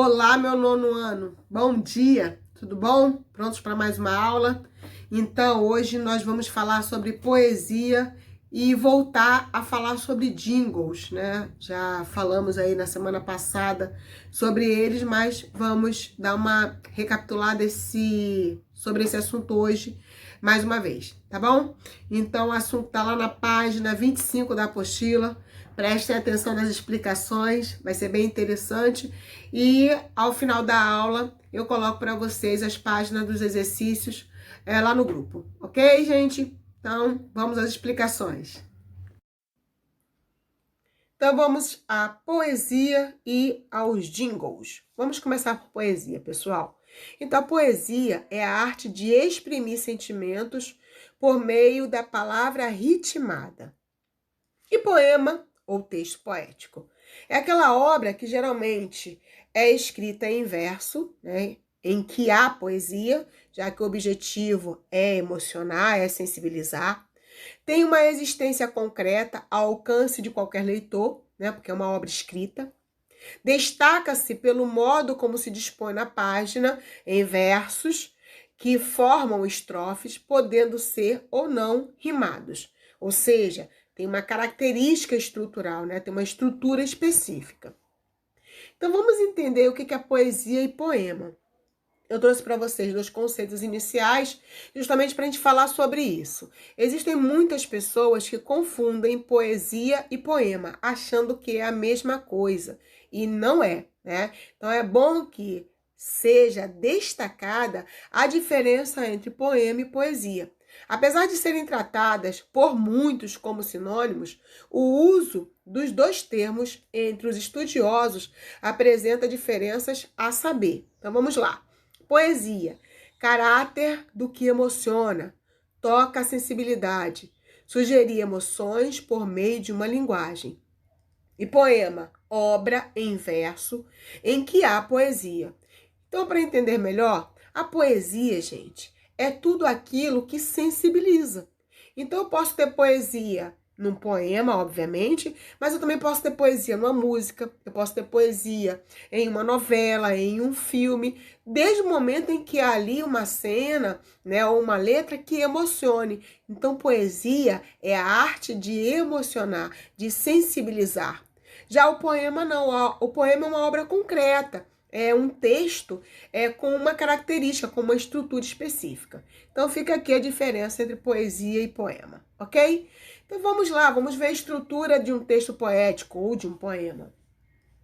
Olá, meu nono ano. Bom dia, tudo bom? Prontos para mais uma aula? Então, hoje nós vamos falar sobre poesia e voltar a falar sobre jingles, né? Já falamos aí na semana passada sobre eles, mas vamos dar uma recapitulada sobre esse assunto hoje mais uma vez, tá bom? Então, o assunto tá lá na página 25 da apostila. Prestem atenção nas explicações, vai ser bem interessante. E ao final da aula, eu coloco para vocês as páginas dos exercícios lá no grupo. Ok, gente? Então, vamos às explicações. Então, vamos à poesia e aos jingles. Vamos começar por poesia, pessoal. Então, a poesia é a arte de exprimir sentimentos por meio da palavra ritmada. E poema, ou texto poético, é aquela obra que geralmente é escrita em verso, né, em que há poesia, já que o objetivo é emocionar, é sensibilizar. Tem uma existência concreta ao alcance de qualquer leitor, né, porque é uma obra escrita. Destaca-se pelo modo como se dispõe na página, em versos que formam estrofes, podendo ser ou não rimados. Ou seja, tem uma característica estrutural, né? Tem uma estrutura específica. Então, vamos entender o que é poesia e poema. Eu trouxe para vocês dois conceitos iniciais, justamente para a gente falar sobre isso. Existem muitas pessoas que confundem poesia e poema, achando que é a mesma coisa, e não é, né? Então, é bom que seja destacada a diferença entre poema e poesia. Apesar de serem tratadas por muitos como sinônimos, o uso dos dois termos entre os estudiosos apresenta diferenças a saber. Então vamos lá. Poesia, caráter do que emociona, toca a sensibilidade, sugerir emoções por meio de uma linguagem. E poema, obra em verso em que há poesia. Então, para entender melhor, a poesia, gente, é tudo aquilo que sensibiliza. Então, eu posso ter poesia num poema, obviamente, mas eu também posso ter poesia numa música, eu posso ter poesia em uma novela, em um filme, desde o momento em que há ali uma cena, né, ou uma letra que emocione. Então, poesia é a arte de emocionar, de sensibilizar. Já o poema não, o poema é uma obra concreta. É um texto com uma característica, com uma estrutura específica. Então, fica aqui a diferença entre poesia e poema, ok? Então, vamos lá, vamos ver a estrutura de um texto poético ou de um poema.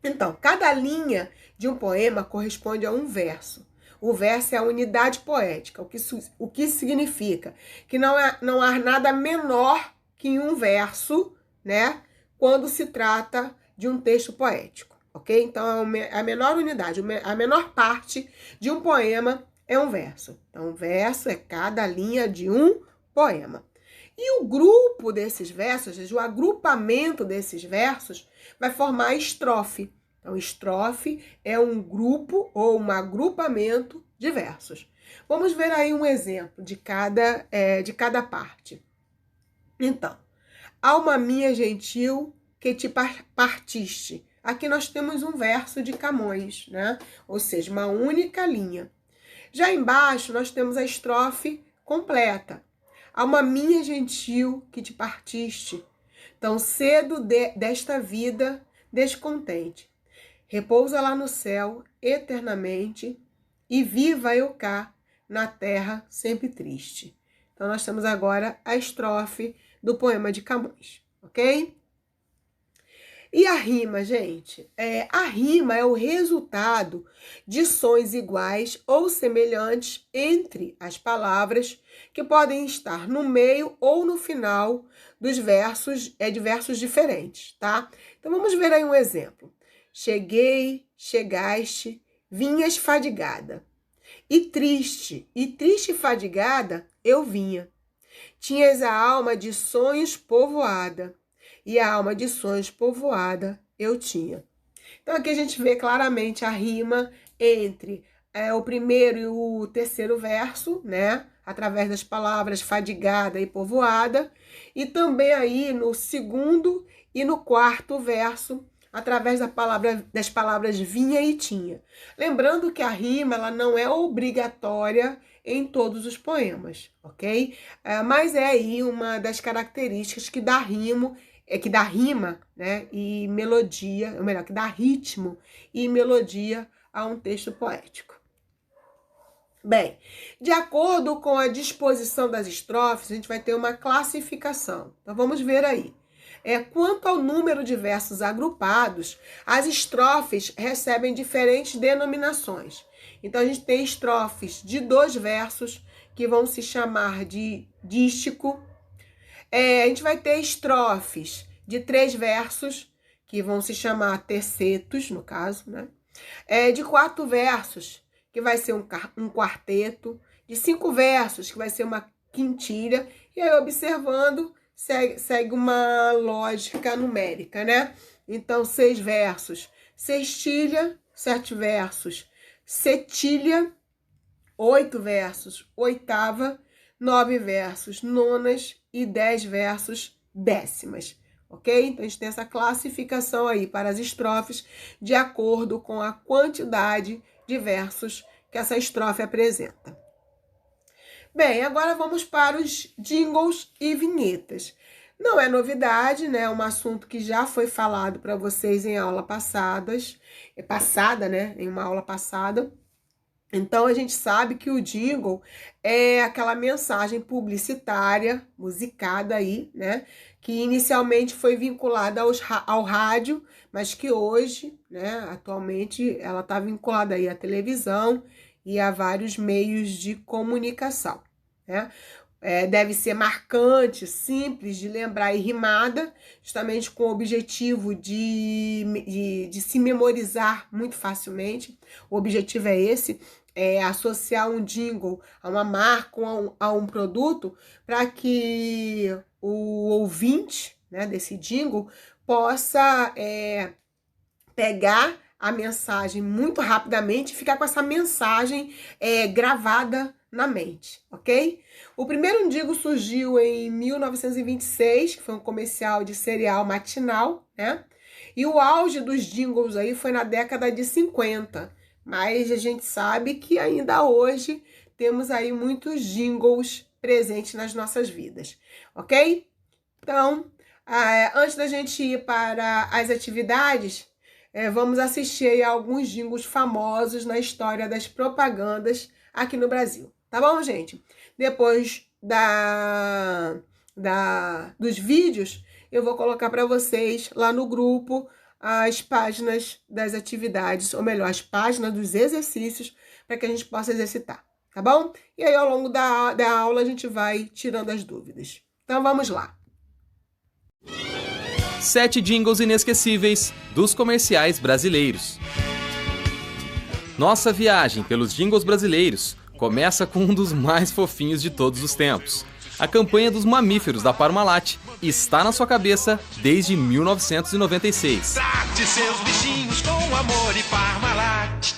Então, cada linha de um poema corresponde a um verso. O verso é a unidade poética, o que significa que não há nada menor que um verso, né, quando se trata de um texto poético. Ok? Então, a menor unidade, a menor parte de um poema é um verso. Então, um verso é cada linha de um poema. E o grupo desses versos, ou seja, o agrupamento desses versos, vai formar a estrofe. Então, estrofe é um grupo ou um agrupamento de versos. Vamos ver aí um exemplo de cada parte. Então, alma minha gentil, que te partiste. Aqui nós temos um verso de Camões, né? Ou seja, uma única linha. Já embaixo nós temos a estrofe completa. Alma minha gentil, que te partiste, tão cedo desta vida descontente. Repousa lá no céu eternamente e viva eu cá na terra sempre triste. Então nós temos agora a estrofe do poema de Camões, ok? E a rima, gente? A rima é o resultado de sons iguais ou semelhantes entre as palavras que podem estar no meio ou no final dos versos, de versos diferentes, tá? Então vamos ver aí um exemplo. Cheguei, chegaste, vinhas fadigada. E triste e fadigada eu vinha. Tinhas a alma de sonhos povoada. E a alma de sonhos povoada eu tinha. Então, aqui a gente vê claramente a rima entre o primeiro e o terceiro verso, né? Através das palavras fadigada e povoada. E também aí no segundo e no quarto verso, através das palavras vinha e tinha. Lembrando que a rima ela não é obrigatória em todos os poemas, ok? Mas é aí uma das características que dá rima, né, e melodia, ou melhor, que dá ritmo e melodia a um texto poético. Bem, de acordo com a disposição das estrofes, a gente vai ter uma classificação. Então, vamos ver aí. Quanto ao número de versos agrupados, as estrofes recebem diferentes denominações. Então, a gente tem estrofes de 2 versos, que vão se chamar de dístico. A gente vai ter estrofes de 3 versos, que vão se chamar tercetos, no caso, né? De 4 versos, que vai ser um quarteto. De 5 versos, que vai ser uma quintilha. E aí, observando, segue uma lógica numérica, né? Então, 6 versos, sextilha, 7 versos, setilha, 8 versos, oitava, 9 versos, nonas e 10 versos, décimas, ok? Então, a gente tem essa classificação aí para as estrofes de acordo com a quantidade de versos que essa estrofe apresenta. Bem, agora vamos para os jingles e vinhetas. Não é novidade, né? É um assunto que já foi falado para vocês em aula em uma aula passada. Então, a gente sabe que o jingle é aquela mensagem publicitária, musicada aí, né? Que inicialmente foi vinculada ao rádio, mas que hoje, né, atualmente, ela está vinculada aí à televisão e a vários meios de comunicação, né? Deve ser marcante, simples de lembrar e rimada, justamente com o objetivo de se memorizar muito facilmente. O objetivo é esse, associar um jingle a uma marca, a um produto, para que o ouvinte, né, desse jingle possa pegar a mensagem muito rapidamente e ficar com essa mensagem gravada na mente, ok? O primeiro jingle surgiu em 1926, que foi um comercial de cereal matinal, né? E o auge dos jingles aí foi na década de 50, mas a gente sabe que ainda hoje temos aí muitos jingles presentes nas nossas vidas, ok? Então, antes da gente ir para as atividades, vamos assistir aí a alguns jingles famosos na história das propagandas aqui no Brasil. Tá bom, gente? Depois dos vídeos, eu vou colocar para vocês lá no grupo as páginas das atividades, ou melhor, as páginas dos exercícios, para que a gente possa exercitar, tá bom? E aí, ao longo da aula, a gente vai tirando as dúvidas. Então, vamos lá. 7 jingles inesquecíveis dos comerciais brasileiros. Nossa viagem pelos jingles brasileiros começa com um dos mais fofinhos de todos os tempos. A campanha dos mamíferos da Parmalat está na sua cabeça desde 1996. Trate seus bichinhos com amor e Parmalat.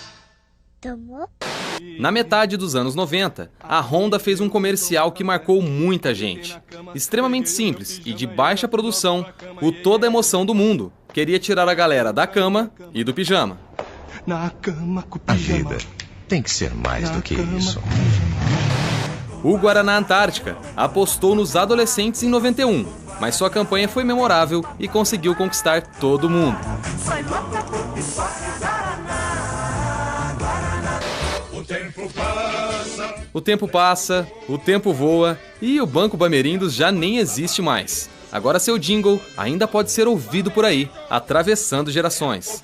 Na metade dos anos 90, a Honda fez um comercial que marcou muita gente. Extremamente simples e de baixa produção, o Toda a Emoção do Mundo queria tirar a galera da cama e do pijama. Na cama com o pijama. A vida tem que ser mais do que isso. O Guaraná Antártica apostou nos adolescentes em 91, mas sua campanha foi memorável e conseguiu conquistar todo mundo. O tempo passa, o tempo voa e o Banco Bamerindos já nem existe mais. Agora seu jingle ainda pode ser ouvido por aí, atravessando gerações.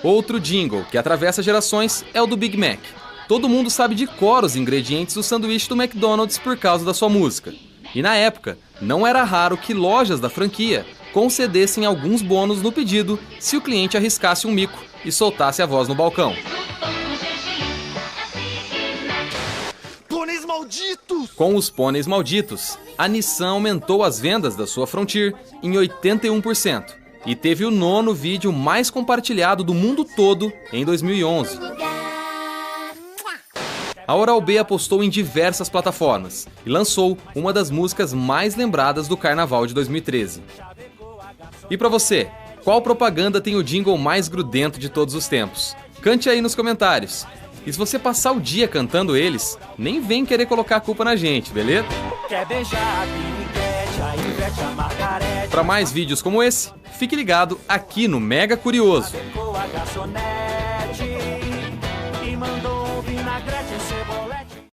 Outro jingle que atravessa gerações é o do Big Mac. Todo mundo sabe de cor os ingredientes do sanduíche do McDonald's por causa da sua música. E na época, não era raro que lojas da franquia concedessem alguns bônus no pedido se o cliente arriscasse um mico e soltasse a voz no balcão. Pôneis malditos! Com os pôneis malditos, a Nissan aumentou as vendas da sua Frontier em 81% e teve o 9º vídeo mais compartilhado do mundo todo em 2011. A Oral-B apostou em diversas plataformas e lançou uma das músicas mais lembradas do Carnaval de 2013. E pra você, qual propaganda tem o jingle mais grudento de todos os tempos? Cante aí nos comentários. E se você passar o dia cantando eles, nem vem querer colocar a culpa na gente, beleza? Quer beijar a piriguete, a Ivete, a Margarete. Para mais vídeos como esse, fique ligado aqui no Mega Curioso. Com a garçonete.